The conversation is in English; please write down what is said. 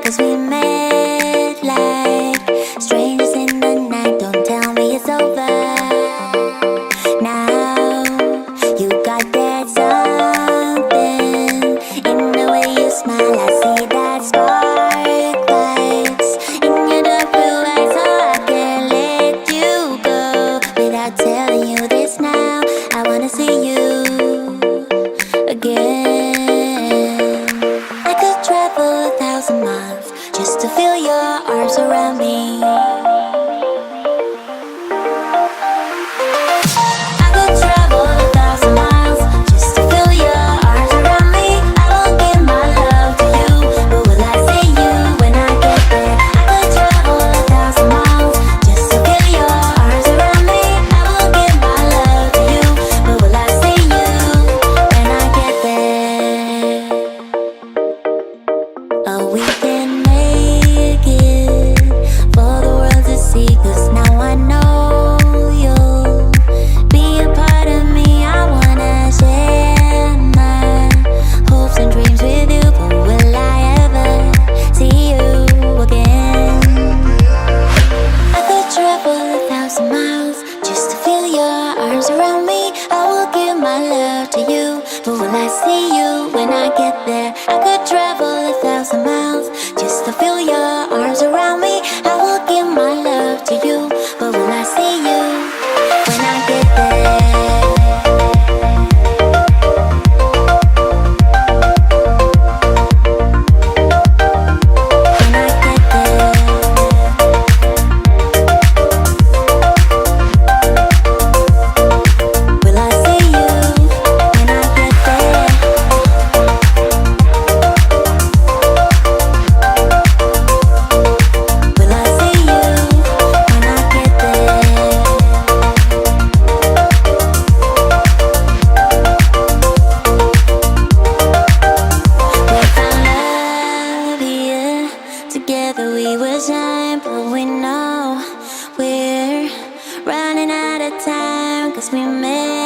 'cause we met like strangers in the night. Don't tell me it's over now. You got that something in the way you smile. I see that spark lights in your dark blue eyes, so I can't let you go without telling you this now. I wanna see you again. I could travel 1,000 miles just to feel your arms around me. I could travel 1,000 miles just to feel your arms around me. I will give my love to you, but will I see you when I get there? I could travel 1,000 miles just to feel your arms around me. I will give my love to you, but will I see you when I get there? Oh, we can make it for the world to see, 'cause now I know you'll be a part of me. I wanna share my hopes and dreams with you, but will I ever see you again? I could travel 1,000 miles just to feel your arms around me. I will give my love to you, but will I see you when I get there? I could travel 1,000 miles just to feel your arms around me. I will give my love to you, but will I see you when I get there? When I get there. Will I see you when I get there? Will I see you when I get there? We found love here, together we will shine, but we know we're running out of time, 'cause we met